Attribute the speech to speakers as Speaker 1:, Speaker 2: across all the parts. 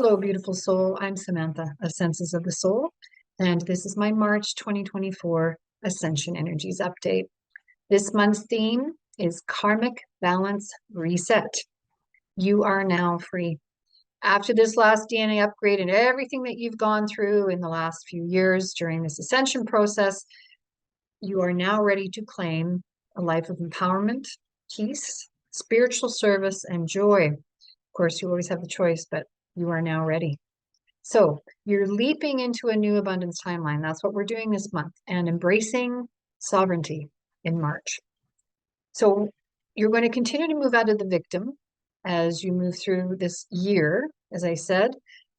Speaker 1: Hello, beautiful soul. I'm Samantha of Senses of the Soul, and this is my March 2024 Ascension Energies update. This month's theme is Karmic Balance Reset. You are now free. After this last DNA upgrade and everything that you've gone through in the last few years during this ascension process, you are now ready to claim a life of empowerment, peace, spiritual service, and joy. Of course, you always have the choice, but you are now ready. So you're leaping into a new abundance timeline. That's what we're doing this month, and embracing sovereignty in March. So you're going to continue to move out of the victim as you move through this year, as I said,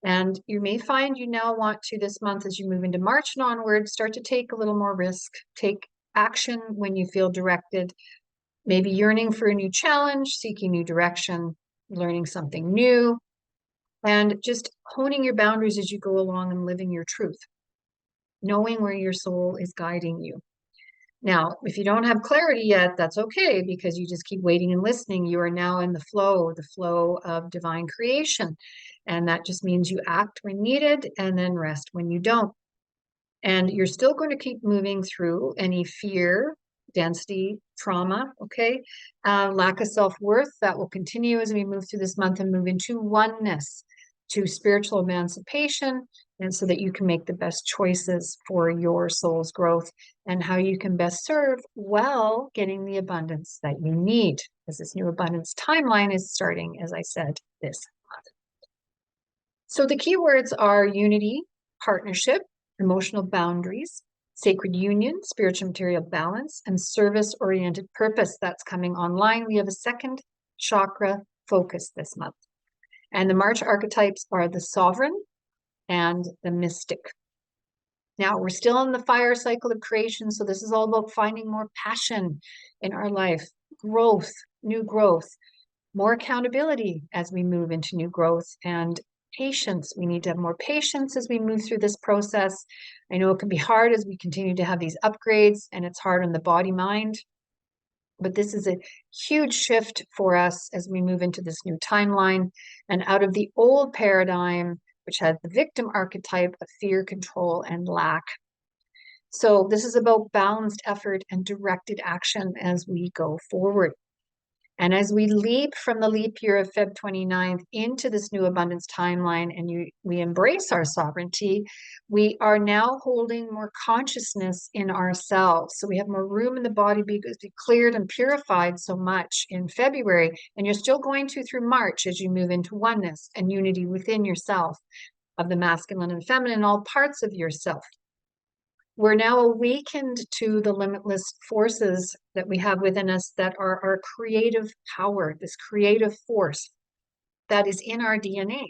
Speaker 1: and you may find you now want to, this month, as you move into March and onward, start to take a little more risk, take action when you feel directed, maybe yearning for a new challenge, seeking new direction, learning something new, and just honing your boundaries as you go along and living your truth, knowing where your soul is guiding you. Now, if you don't have clarity yet, that's okay, because you just keep waiting and listening. You are now in the flow of divine creation. And that just means you act when needed and then rest when you don't. And you're still going to keep moving through any fear, density, trauma, okay? Lack of self-worth, that will continue as we move through this month and move into oneness, to spiritual emancipation, and so that you can make the best choices for your soul's growth and how you can best serve while getting the abundance that you need, as this new abundance timeline is starting, as I said, this month. So the keywords are unity, partnership, emotional boundaries, sacred union, spiritual material balance, and service-oriented purpose. That's coming online. We have a second chakra focus this month. And the March archetypes are the sovereign and the mystic. Now, we're still in the fire cycle of creation, so this is all about finding more passion in our life, growth, new growth, more accountability as we move into new growth, and patience. We need to have more patience as we move through this process. I know it can be hard as we continue to have these upgrades, and it's hard on the body, mind. But this is a huge shift for us as we move into this new timeline and out of the old paradigm, which had the victim archetype of fear, control, and lack. So this is about balanced effort and directed action as we go forward. And as we leap from the leap year of Feb 29th into this new abundance timeline, and we embrace our sovereignty, we are now holding more consciousness in ourselves. So we have more room in the body because we cleared and purified so much in February, and you're still going through March as you move into oneness and unity within yourself, of the masculine and feminine, all parts of yourself. We're now awakened to the limitless forces that we have within us that are our creative power, this creative force that is in our DNA.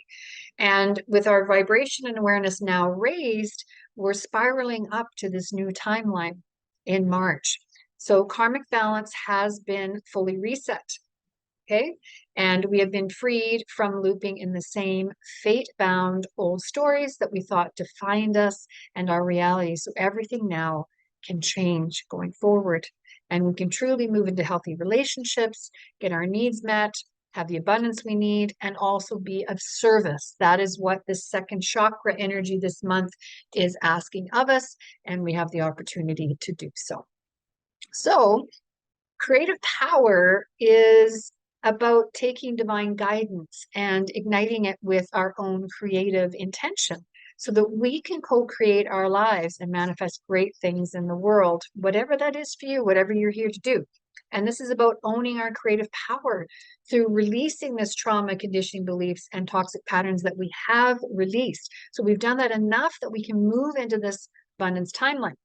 Speaker 1: And with our vibration and awareness now raised, we're spiraling up to this new timeline in March. So karmic balance has been fully reset. Okay, and we have been freed from looping in the same fate-bound old stories that we thought defined us and our reality. So everything now can change going forward, and we can truly move into healthy relationships, get our needs met, have the abundance we need, and also be of service. That is what this second chakra energy this month is asking of us, and we have the opportunity to do so. So creative power is about taking divine guidance and igniting it with our own creative intention so that we can co-create our lives and manifest great things in the world, whatever that is for you, whatever you're here to do. And this is about owning our creative power through releasing this trauma, conditioning beliefs, and toxic patterns that we have released. So we've done that enough that we can move into this abundance timeline.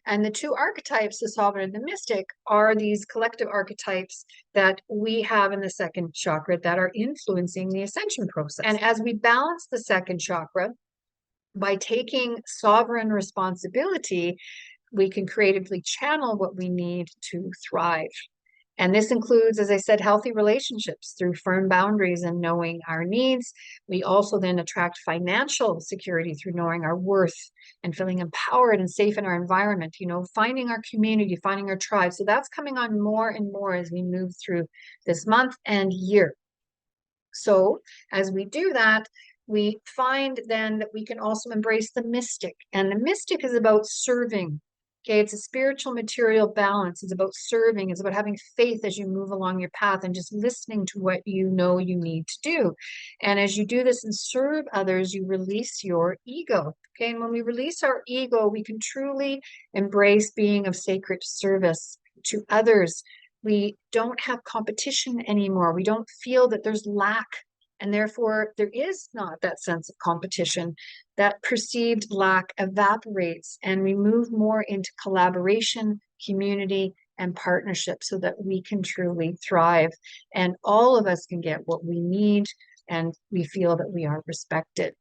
Speaker 1: And the two archetypes, the sovereign and the mystic, are these collective archetypes that we have in the second chakra that are influencing the ascension process. And as we balance the second chakra, by taking sovereign responsibility, we can creatively channel what we need to thrive. And this includes, as I said, healthy relationships through firm boundaries and knowing our needs. We also then attract financial security through knowing our worth and feeling empowered and safe in our environment, finding our community, finding our tribe. So that's coming on more and more as we move through this month and year. So as we do that, we find then that we can also embrace the mystic. And the mystic is about serving. Okay, it's a spiritual material balance. It's about serving. It's about having faith as you move along your path and just listening to what you know you need to do. And as you do this and serve others, you release your ego. Okay, and when we release our ego, we can truly embrace being of sacred service to others. We don't have competition anymore. We don't feel that there's lack, and therefore there is not that sense of competition. That perceived lack evaporates, and we move more into collaboration, community, and partnership so that we can truly thrive and all of us can get what we need and we feel that we are respected.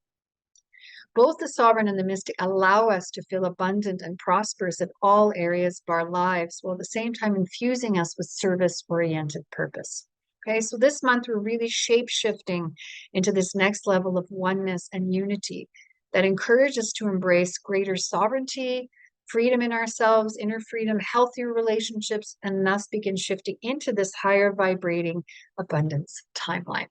Speaker 1: Both the sovereign and the mystic allow us to feel abundant and prosperous in all areas of our lives, while at the same time infusing us with service-oriented purpose. Okay, so this month we're really shape-shifting into this next level of oneness and unity that encourages us to embrace greater sovereignty, freedom in ourselves, inner freedom, healthier relationships, and thus begin shifting into this higher vibrating abundance timeline.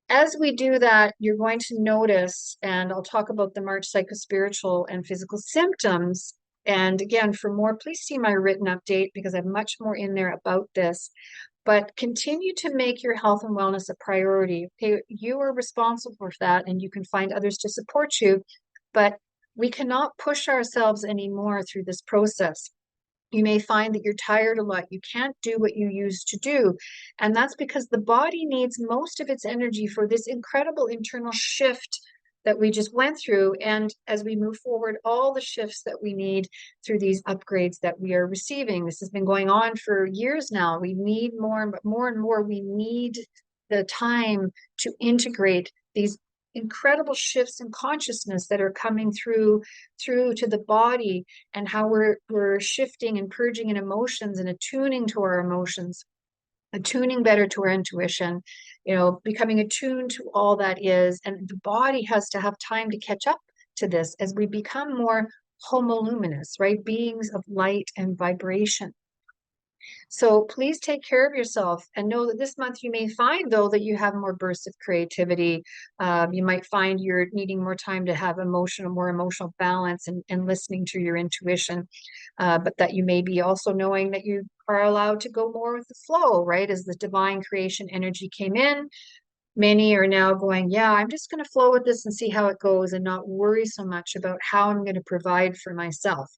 Speaker 1: As we do that, you're going to notice, and I'll talk about the March psychospiritual and physical symptoms. And again, for more, please see my written update because I have much more in there about this. But continue to make your health and wellness a priority. Okay, you are responsible for that, and you can find others to support you. But we cannot push ourselves anymore through this process. You may find that you're tired a lot. You can't do what you used to do. And that's because the body needs most of its energy for this incredible internal shift that we just went through. And as we move forward, all the shifts that we need through these upgrades that we are receiving. This has been going on for years now. We need more, but more and more, we need the time to integrate these incredible shifts in consciousness that are coming through to the body, and how we're shifting and purging in emotions and attuning to our emotions, attuning better to our intuition, becoming attuned to all that is. And the body has to have time to catch up to this as we become more homoluminous, right? Beings of light and vibration. So please take care of yourself and know that this month you may find, though, that you have more bursts of creativity. You might find you're needing more time to have more emotional balance and listening to your intuition. But that you may be also knowing that you are allowed to go more with the flow, right? As the divine creation energy came in, many are now going, yeah, I'm just going to flow with this and see how it goes and not worry so much about how I'm going to provide for myself.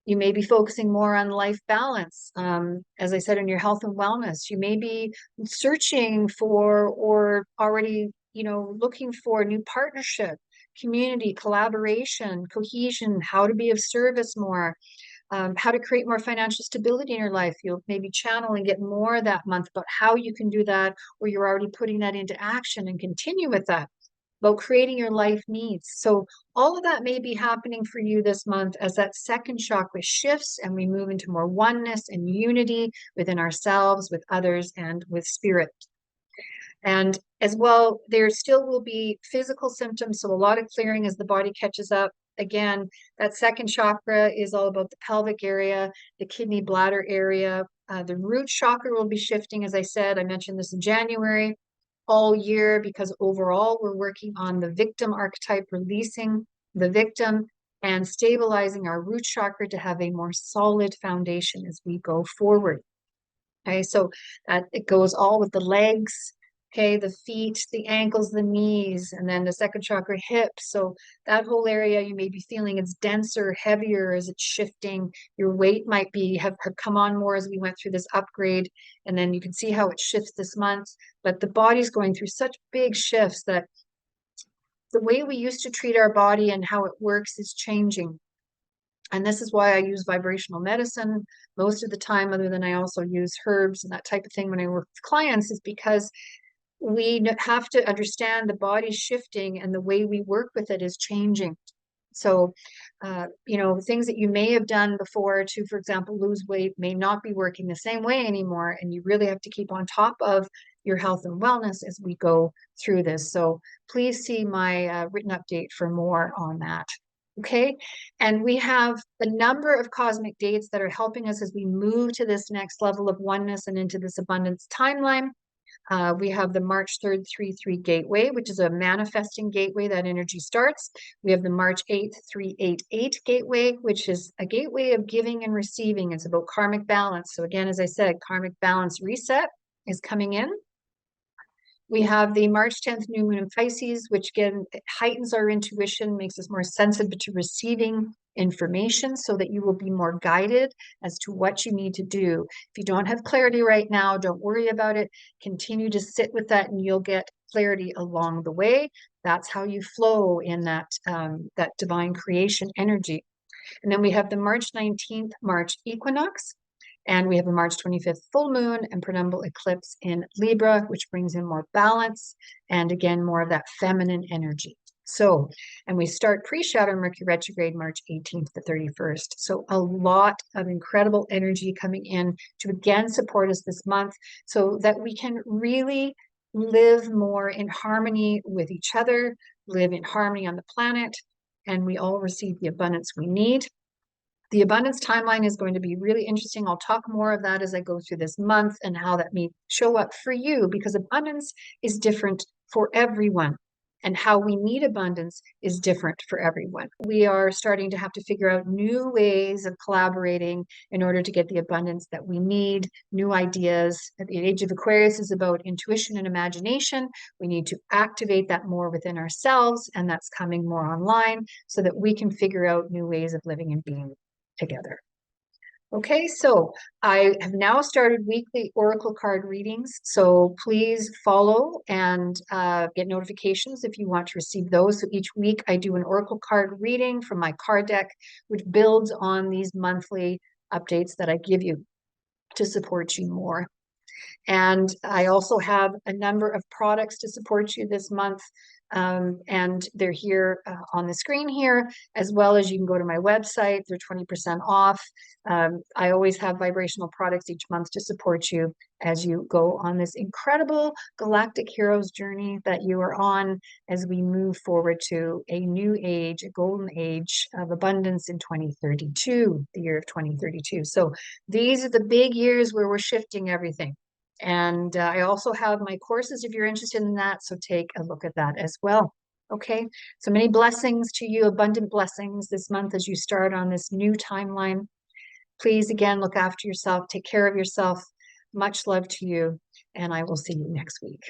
Speaker 1: You may be focusing more on life balance. As I said, in your health and wellness, you may be searching for or already, looking for new partnership, community, collaboration, cohesion, how to be of service more, how to create more financial stability in your life. You'll maybe channel and get more that month about how you can do that, or you're already putting that into action and continue with that, about creating your life needs. So all of that may be happening for you this month as that second chakra shifts and we move into more oneness and unity within ourselves, with others, and with spirit. And as well, there still will be physical symptoms. So a lot of clearing as the body catches up. Again, that second chakra is all about the pelvic area, the kidney bladder area. The root chakra will be shifting. As I said, I mentioned this in January, all year, because overall we're working on the victim archetype, releasing the victim and stabilizing our root chakra to have a more solid foundation as we go forward. Okay, so that it goes all with the legs, okay, the feet, the ankles, the knees, and then the second chakra, hips. So that whole area, you may be feeling it's denser, heavier as it's shifting. Your weight might have come on more as we went through this upgrade. And then you can see how it shifts this month. But the body's going through such big shifts that the way we used to treat our body and how it works is changing. And this is why I use vibrational medicine most of the time, other than I also use herbs and that type of thing when I work with clients, is because we have to understand the body's shifting and the way we work with it is changing. So, things that you may have done before to, for example, lose weight may not be working the same way anymore. And you really have to keep on top of your health and wellness as we go through this. So please see my written update for more on that. Okay. And we have a number of cosmic dates that are helping us as we move to this next level of oneness and into this abundance timeline. We have the March 3rd 3-3 gateway, which is a manifesting gateway. That energy starts. We have the March 8th 3-8-8 gateway, which is a gateway of giving and receiving. It's about karmic balance. So again, as I said, karmic balance reset is coming in. We have the March 10th new moon in Pisces, which again heightens our intuition, makes us more sensitive to receiving information so that you will be more guided as to what you need to do. If you don't have clarity right now, don't worry about it. Continue to sit with that and you'll get clarity along the way. That's how you flow in that, that divine creation energy. And then we have the March 19th March equinox. And we have a March 25th full moon and prenuptial eclipse in Libra, which brings in more balance and again, more of that feminine energy. So, and we start pre-shadow Mercury retrograde March 18th to 31st. So a lot of incredible energy coming in to again support us this month so that we can really live more in harmony with each other, live in harmony on the planet, and we all receive the abundance we need. The abundance timeline is going to be really interesting. I'll talk more of that as I go through this month and how that may show up for you, because abundance is different for everyone. And how we need abundance is different for everyone. We are starting to have to figure out new ways of collaborating in order to get the abundance that we need, new ideas. The age of Aquarius is about intuition and imagination. We need to activate that more within ourselves, and that's coming more online so that we can figure out new ways of living and being together. Okay, so I have now started weekly oracle card readings, so please follow and get notifications if you want to receive those. So each week I do an oracle card reading from my card deck, which builds on these monthly updates that I give you to support you more. And I also have a number of products to support you this month. And they're here on the screen here, as well as you can go to my website. They're 20% off. I always have vibrational products each month to support you as you go on this incredible galactic heroes journey that you are on as we move forward to a new age, a golden age of abundance in 2032, the year of 2032. So these are the big years where we're shifting everything. And I also have my courses if you're interested in that. So take a look at that as well. Okay. So many blessings to you, abundant blessings this month as you start on this new timeline. Please, again, look after yourself. Take care of yourself. Much love to you. And I will see you next week.